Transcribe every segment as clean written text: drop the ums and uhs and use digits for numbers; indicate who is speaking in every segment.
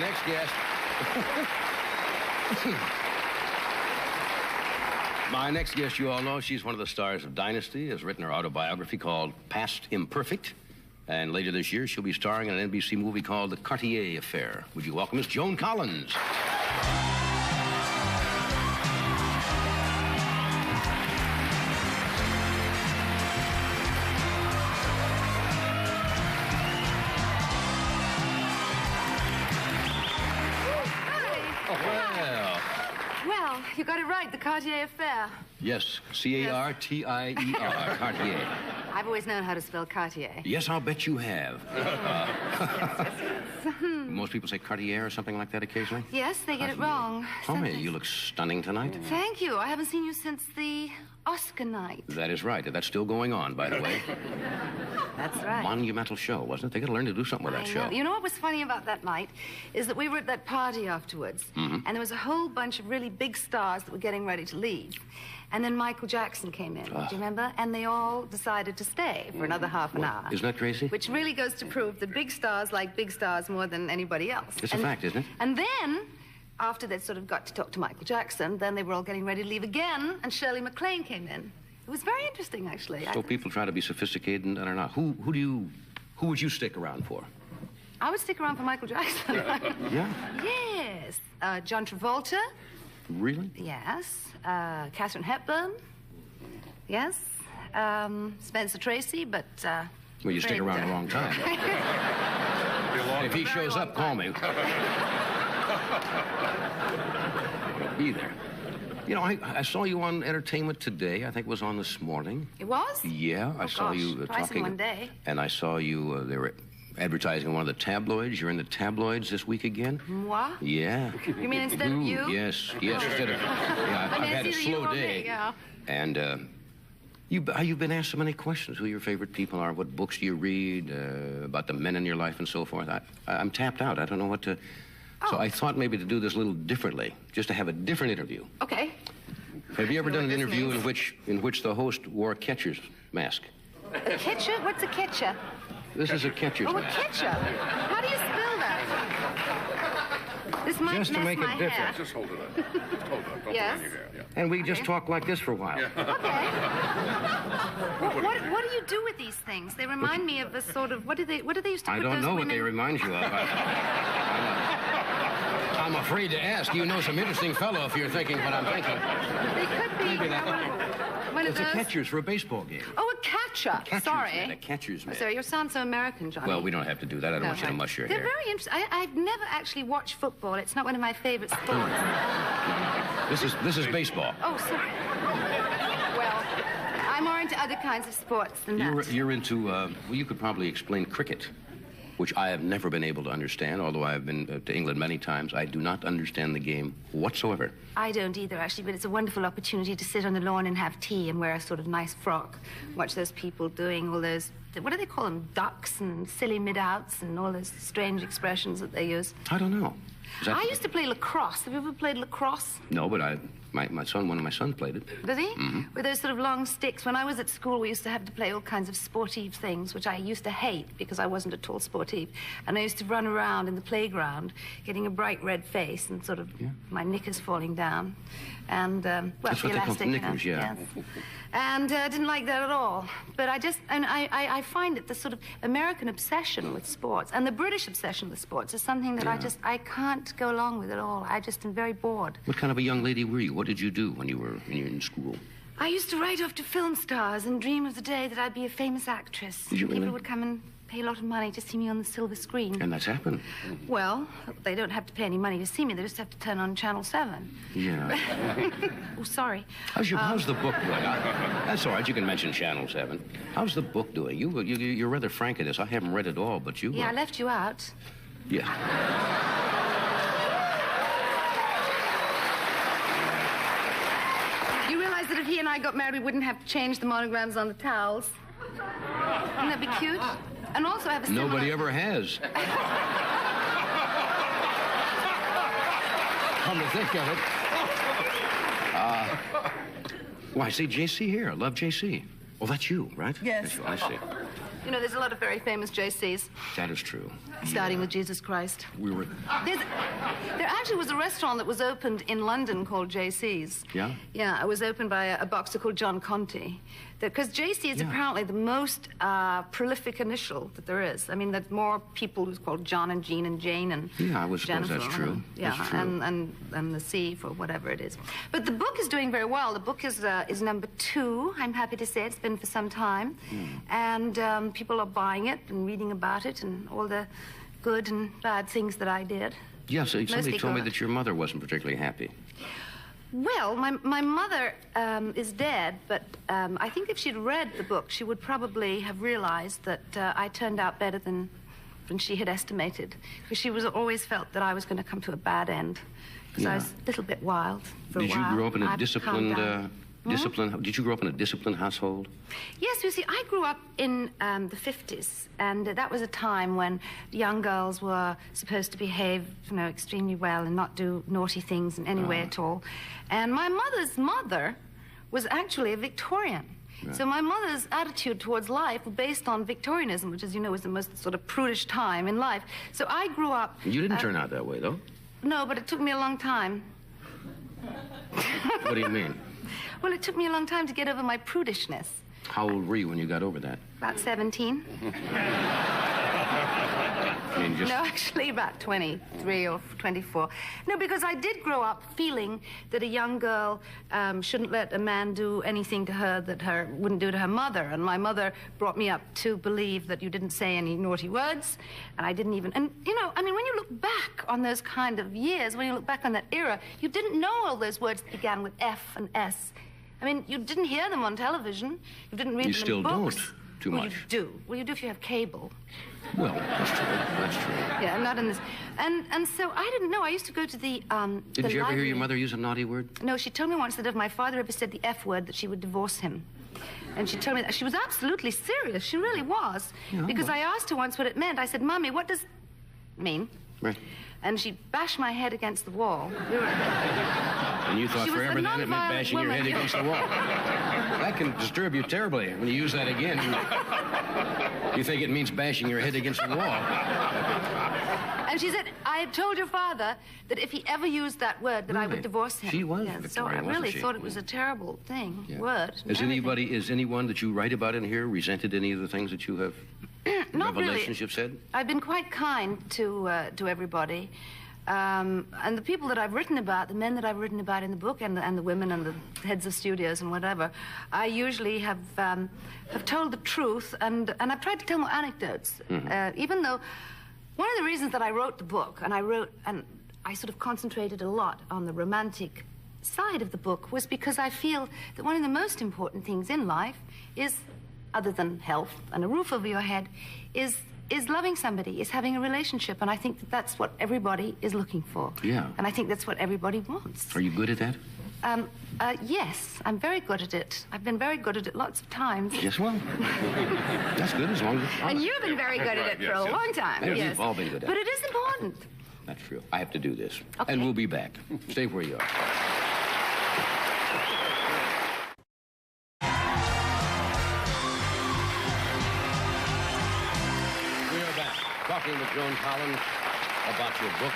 Speaker 1: next guest. My next guest, you all know, she's one of the stars of Dynasty, has written her autobiography called Past Imperfect. And later this year, she'll be starring in an NBC movie called The Cartier Affair. Would you welcome Miss Joan Collins?
Speaker 2: Well, you got it right, the Cartier Affair.
Speaker 1: Yes, C-A-R-T-I-E-R, Cartier.
Speaker 2: I've always known how to spell Cartier.
Speaker 1: Yes, I'll bet you have. Most people say Cartier or something like that occasionally?
Speaker 2: Yes, they get it wrong.
Speaker 1: Oh, you look stunning tonight.
Speaker 2: Thank you. I haven't seen you since the Oscar night.
Speaker 1: That is right. That's still going on, by the way.
Speaker 2: That's right.
Speaker 1: Monumental show, wasn't it? They got to learn to do something with that show.
Speaker 2: You know what was funny about that night is that we were at that party afterwards, and there was a whole bunch of really big stars that were getting ready to leave. And then Michael Jackson came in, do you remember? And they all decided to stay for another half an hour.
Speaker 1: Isn't that crazy?
Speaker 2: Which really goes to prove that big stars like big stars more than anybody else.
Speaker 1: It's a fact, isn't it?
Speaker 2: And then, after they'd sort of got to talk to Michael Jackson, then they were all getting ready to leave again, and Shirley MacLaine came in. It was very interesting, actually.
Speaker 1: So people try to be sophisticated and are not. Who would you stick around for?
Speaker 2: I would stick around for Michael Jackson.
Speaker 1: Yeah?
Speaker 2: Yes. John Travolta.
Speaker 1: Really?
Speaker 2: Yes. Catherine Hepburn. Yes. Spencer Tracy, but...
Speaker 1: well, you stick around a long time. If he shows up, call me. Be there. You know, I saw you on Entertainment Today. I think it was on this morning.
Speaker 2: It was?
Speaker 1: Yeah, I saw you
Speaker 2: twice
Speaker 1: talking.
Speaker 2: in one day.
Speaker 1: And I saw you, they were advertising one of the tabloids. You're in the tabloids this week again?
Speaker 2: Moi?
Speaker 1: Yeah.
Speaker 2: You mean instead of you?
Speaker 1: Yes, instead of... Yeah, I've had a slow day.
Speaker 2: Yeah.
Speaker 1: And you've been asked so many questions, who your favorite people are, what books do you read, about the men in your life and so forth. I'm tapped out. I don't know what to... So I thought maybe to do this a little differently, just to have a different interview.
Speaker 2: Okay.
Speaker 1: Have you ever done an interview in which the host wore a catcher's mask?
Speaker 2: A catcher? What's a catcher?
Speaker 1: This is a catcher's mask.
Speaker 2: Oh, a catcher. How do you spell that? This might
Speaker 1: just to
Speaker 2: mess
Speaker 1: make
Speaker 2: my
Speaker 1: it different.
Speaker 2: hair.
Speaker 3: Just hold it up. Just hold it up. Don't
Speaker 2: Yes.
Speaker 3: put it on your hair. Yeah.
Speaker 1: And we just talk like this for a while.
Speaker 2: Okay. What do you do with these things? They remind me of a sort of... What do they used to put
Speaker 1: I don't
Speaker 2: those
Speaker 1: know what
Speaker 2: women...
Speaker 1: they remind you of. I'm afraid to ask. You know some interesting fellow if you're thinking what I'm thinking.
Speaker 2: They could be...
Speaker 1: Maybe that.
Speaker 2: One of
Speaker 1: It's a
Speaker 2: those...
Speaker 1: catcher's for a baseball game.
Speaker 2: Oh, a catcher. Sorry.
Speaker 1: Man, a catcher's man.
Speaker 2: Sorry, you sound so American, Johnny.
Speaker 1: Well, we don't have to do that. I don't want you to mush your hair.
Speaker 2: They're very interesting. I've never actually watched football. It's not one of my favorite sports.
Speaker 1: This is baseball.
Speaker 2: Oh, sorry. Well, I'm more into other kinds of sports than that.
Speaker 1: You're into, well, you could probably explain cricket, which I have never been able to understand, although I've been to England many times. I do not understand the game whatsoever.
Speaker 2: I don't either, actually, but it's a wonderful opportunity to sit on the lawn and have tea and wear a sort of nice frock. Watch those people doing all those, what do they call them, ducks and silly mid-outs and all those strange expressions that they use.
Speaker 1: I don't know.
Speaker 2: I used to play lacrosse. Have you ever played lacrosse?
Speaker 1: No, but one of my sons played it.
Speaker 2: Does he?
Speaker 1: Mm-hmm.
Speaker 2: With those sort of long sticks. When I was at school, we used to have to play all kinds of sportive things, which I used to hate because I wasn't at all sportive. And I used to run around in the playground, getting a bright red face and sort of my knickers falling down. And, well,
Speaker 1: that's what they call knickers,
Speaker 2: Yes. And I didn't like that at all. But I find that the sort of American obsession with sports and the British obsession with sports is something that I can't go along with at all. I just am very bored.
Speaker 1: What kind of a young lady were you? What did you do when you were in school?
Speaker 2: I used to write off to film stars and dream of the day that I'd be a famous actress.
Speaker 1: Did you really?
Speaker 2: People would come and pay a lot of money to see me on the silver screen.
Speaker 1: And that's happened.
Speaker 2: Well, they don't have to pay any money to see me. They just have to turn on Channel 7.
Speaker 1: Yeah.
Speaker 2: Oh, sorry.
Speaker 1: How's the book doing? That's all right. You can mention Channel 7. How's the book doing? You're rather frank in this. I haven't read it all, but you...
Speaker 2: Yeah, I left you out.
Speaker 1: Yeah.
Speaker 2: You realize that if he and I got married, we wouldn't have to change the monograms on the towels? Wouldn't that be cute? And also have a similar...
Speaker 1: Nobody ever has. Come to think of it. Well, I see JC here. I love JC. Oh, that's you, right?
Speaker 4: Yes.
Speaker 1: That's you. I see.
Speaker 2: You know, there's a lot of very famous JCs.
Speaker 1: That is true.
Speaker 2: Starting with Jesus Christ.
Speaker 1: We were...
Speaker 2: There actually was a restaurant that was opened in London called JC's.
Speaker 1: Yeah?
Speaker 2: Yeah, it was opened by a boxer called John Conte. Because JC is apparently the most prolific initial that there is. I mean, there's more people who's called John and Jean and Jane and
Speaker 1: yeah, I would suppose
Speaker 2: Jennifer.
Speaker 1: that's true.
Speaker 2: Yeah,
Speaker 1: that's true.
Speaker 2: And the C for whatever it is. But the book is doing very well. The book is number 2, I'm happy to say. It's been for some time. And people are buying it and reading about it and all the good and bad things that I did.
Speaker 1: Yes, somebody told me that your mother wasn't particularly happy.
Speaker 2: Well, my mother is dead, but I think if she'd read the book, she would probably have realized that I turned out better than she had estimated, because she was always felt that I was going to come to a bad end, because I was a little bit wild for a while.
Speaker 1: Did you grow up in a disciplined... Did you grow up in a disciplined household?
Speaker 2: Yes, you see, I grew up in the 50s, and that was a time when young girls were supposed to behave, you know, extremely well and not do naughty things in any way at all. And my mother's mother was actually a Victorian. Right. So my mother's attitude towards life was based on Victorianism, which, as you know, was the most sort of prudish time in life. So I grew up...
Speaker 1: You didn't turn out that way, though.
Speaker 2: No, but it took me a long time.
Speaker 1: What do you mean?
Speaker 2: Well, it took me a long time to get over my prudishness.
Speaker 1: How old were you when you got over that?
Speaker 2: About 17.
Speaker 1: I mean,
Speaker 2: No, actually about 23 or 24. No, because I did grow up feeling that a young girl shouldn't let a man do anything to her that her wouldn't do to her mother. And my mother brought me up to believe that you didn't say any naughty words, and I didn't even... And, you know, I mean, when you look back on those kind of years, when you look back on that era, you didn't know all those words that began with F and S. I mean, you didn't hear them on television. You didn't read them in books.
Speaker 1: You still don't too much.
Speaker 2: Well, you do. Well, you do if you have cable.
Speaker 1: Well, that's true. That's true.
Speaker 2: Yeah, not in this. And so I didn't know. I used to go to the
Speaker 1: Didn't you ever hear your mother use a naughty word?
Speaker 2: No, she told me once that if my father ever said the F word, that she would divorce him. And she told me that. She was absolutely serious. She really was.
Speaker 1: Yeah,
Speaker 2: because I asked her once what it meant. I said, Mommy, what does it mean?
Speaker 1: Right.
Speaker 2: And she bashed my head against the wall.
Speaker 1: And you thought forever then it meant bashing your head against the wall. That can disturb you terribly when you use that again. You think it means bashing your head against the wall.
Speaker 2: And she said, I had told your father that if he ever used that word, that I would divorce him.
Speaker 1: She was
Speaker 2: So I
Speaker 1: Victorian,
Speaker 2: really
Speaker 1: wasn't she?
Speaker 2: thought it was a terrible thing, word.
Speaker 1: Is anyone that you write about in here resented any of the things that you have...
Speaker 2: Not
Speaker 1: revelations
Speaker 2: really.
Speaker 1: you've said?
Speaker 2: I've been quite kind to everybody. And the people that I've written about, the men that I've written about in the book, and the women and the heads of studios and whatever, I usually have told the truth, and I've tried to tell more anecdotes. Even though one of the reasons that I wrote the book, and I sort of concentrated a lot on the romantic side of the book, was because I feel that one of the most important things in life is, other than health and a roof over your head, is loving somebody, is having a relationship. And I think that that's what everybody is looking for.
Speaker 1: Yeah.
Speaker 2: And I think that's what everybody wants.
Speaker 1: Are you good at that?
Speaker 2: Yes, I'm very good at it. I've been very good at it lots of times.
Speaker 1: Yes, well, that's good as long as...
Speaker 2: And you've been very good at it for a long time.
Speaker 1: Yes, we've all been good at it.
Speaker 2: But it is important.
Speaker 1: That's true. I have to do this.
Speaker 2: Okay.
Speaker 1: And we'll be back. Stay where you are. Talking with Joan Collins about your book.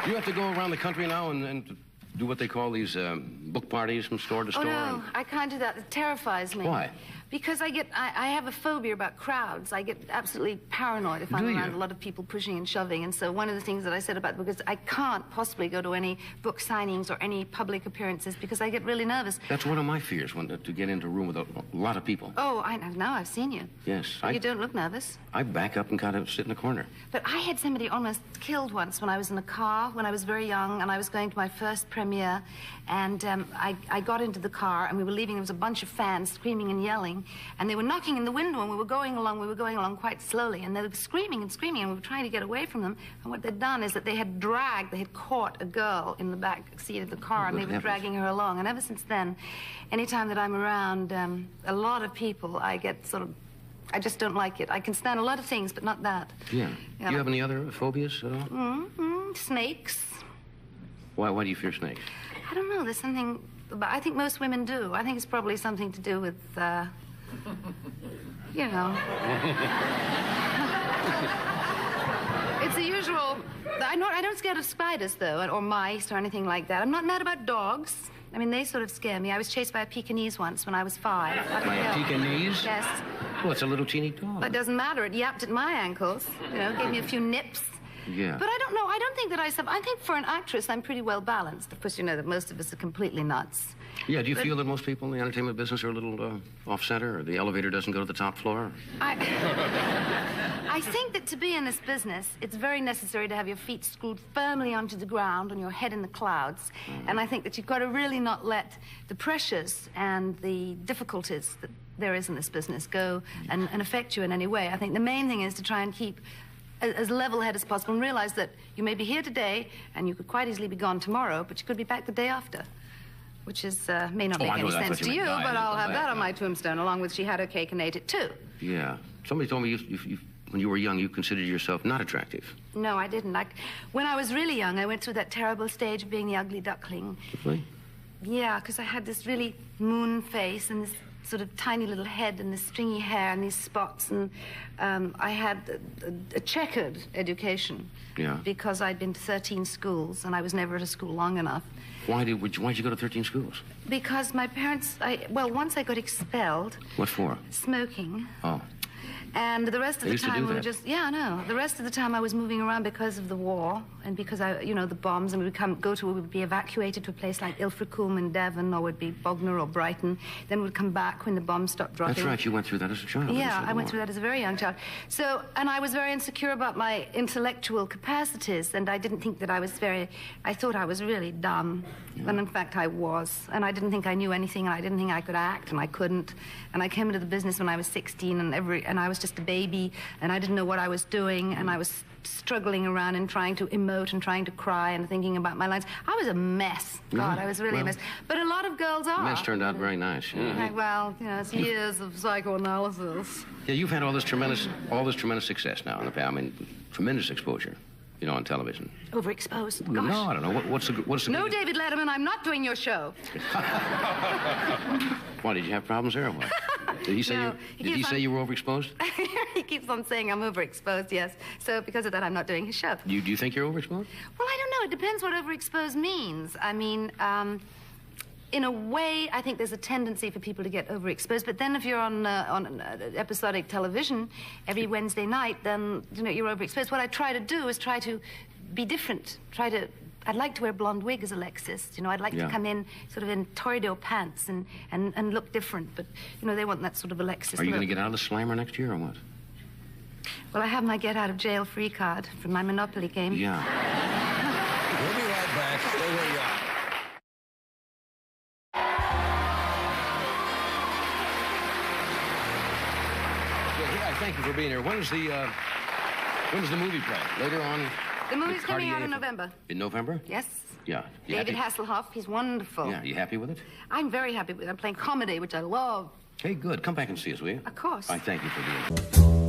Speaker 1: You have to go around the country now and do what they call these book parties from store to store?
Speaker 2: Oh, no, I can't do that. It terrifies me.
Speaker 1: Why?
Speaker 2: Because I have a phobia about crowds. I get absolutely paranoid if I'm around a lot of people pushing and shoving. And so one of the things that I said about the book is I can't possibly go to any book signings or any public appearances because I get really nervous.
Speaker 1: That's one of my fears, to get into a room with a lot of people.
Speaker 2: Oh, I know. Now I've seen you.
Speaker 1: Yes.
Speaker 2: You don't look nervous.
Speaker 1: I back up and kind of sit in the corner.
Speaker 2: But I had somebody almost killed once when I was in a car when I was very young, and I was going to my first premiere, and I got into the car, and we were leaving. There was a bunch of fans screaming and yelling, and they were knocking in the window, and we were going along quite slowly, and they were screaming and screaming, and we were trying to get away from them. And what they'd done is that they had caught a girl in the back seat of the car, and they were dragging her along. And ever since then, anytime that I'm around a lot of people, I get sort of, I just don't like it. I can stand a lot of things, but not that.
Speaker 1: Yeah. Do you have any other phobias at all?
Speaker 2: Snakes.
Speaker 1: Why do you fear snakes?
Speaker 2: I don't know. There's something... I think most women do. I think it's probably something to do with... you know. It's the usual. I'm not scared of spiders, though, or mice or anything like that. I'm not mad about dogs. I mean, they sort of scare me. I was chased by a Pekingese once when I was 5.
Speaker 1: By a Pekingese?
Speaker 2: Yes.
Speaker 1: Well, it's a little teeny dog.
Speaker 2: But it doesn't matter. It yapped at my ankles, you know, gave me a few nips.
Speaker 1: Yeah.
Speaker 2: But I don't know. I don't think that I think for an actress, I'm pretty well balanced. Of course, you know that most of us are completely nuts.
Speaker 1: Yeah, do you feel that most people in the entertainment business are a little off-center, or the elevator doesn't go to the top floor?
Speaker 2: I think that to be in this business, it's very necessary to have your feet screwed firmly onto the ground and your head in the clouds. And I think that you've got to really not let the pressures and the difficulties that there is in this business go and affect you in any way. I think the main thing is to try and keep as level-headed as possible and realize that you may be here today and you could quite easily be gone tomorrow, but you could be back the day after. Which is, may not make any sense to you, but I'll have that on my tombstone, along with she had her cake and ate it, too.
Speaker 1: Yeah. Somebody told me when you were young, you considered yourself not attractive.
Speaker 2: No, I didn't. When I was really young, I went through that terrible stage of being the ugly duckling.
Speaker 1: Really?
Speaker 2: Yeah, because I had this really moon face and this sort of tiny little head and this stringy hair and these spots, and I had a checkered education.
Speaker 1: Yeah.
Speaker 2: Because I'd been to 13 schools, and I was never at a school long enough.
Speaker 1: Why'd you go to 13 schools?
Speaker 2: Because my parents, once I got expelled.
Speaker 1: What for?
Speaker 2: Smoking.
Speaker 1: Oh.
Speaker 2: And the rest of the time we were
Speaker 1: just...
Speaker 2: Yeah, no. The rest of the time I was moving around because of the war and because the bombs, and we would be evacuated to a place like Ilfracombe in Devon, or would be Bognor or Brighton. Then we'd come back when the bombs stopped dropping.
Speaker 1: That's right, you went through that as a child.
Speaker 2: Yeah, I went through that as a very young child. So, and I was very insecure about my intellectual capacities, and I didn't think that I thought I was really dumb. Yeah. And in fact I was. And I didn't think I knew anything, and I didn't think I could act, and I couldn't. And I came into the business when I was 16, and I was just a baby, and I didn't know what I was doing, and I was struggling around and trying to emote and trying to cry and thinking about my lines. I was a mess. God, I was really a mess. But a lot of girls are.
Speaker 1: Mess turned out very nice. Yeah.
Speaker 2: Well, it's years of psychoanalysis.
Speaker 1: Yeah, you've had all this tremendous success now in the past. I mean, tremendous exposure, on television.
Speaker 2: Overexposed. Gosh.
Speaker 1: No, I don't know. What's the
Speaker 2: No, David Letterman, I'm not doing your show.
Speaker 1: Why, did you have problems there or what? Did he say you were overexposed?
Speaker 2: He keeps on saying I'm overexposed, yes. So because of that, I'm not doing his show.
Speaker 1: Do you think you're overexposed?
Speaker 2: Well, I don't know. It depends what overexposed means. I mean, in a way, I think there's a tendency for people to get overexposed. But then if you're on episodic television every Wednesday night, then, you're overexposed. What I try to do is try to be different. I'd like to wear a blonde wig as Alexis. I'd like to come in sort of in Toreador pants and look different. But, they want that sort of Alexis
Speaker 1: Are you
Speaker 2: look.
Speaker 1: going to get out of the Slammer next year or what?
Speaker 2: Well, I have my get-out-of-jail-free card from my Monopoly game.
Speaker 1: Yeah.
Speaker 4: We'll be right back. Stay where you are.
Speaker 1: Thank you for being here. When's the movie play? Later on?
Speaker 2: The movie's coming out in November.
Speaker 1: In November?
Speaker 2: Yes.
Speaker 1: Yeah.
Speaker 2: David Hasselhoff, he's wonderful.
Speaker 1: Yeah, you happy with it?
Speaker 2: I'm very happy with it. I'm playing comedy, which I love.
Speaker 1: Hey, good. Come back and see us, will you?
Speaker 2: Of course.
Speaker 1: I thank you for being here.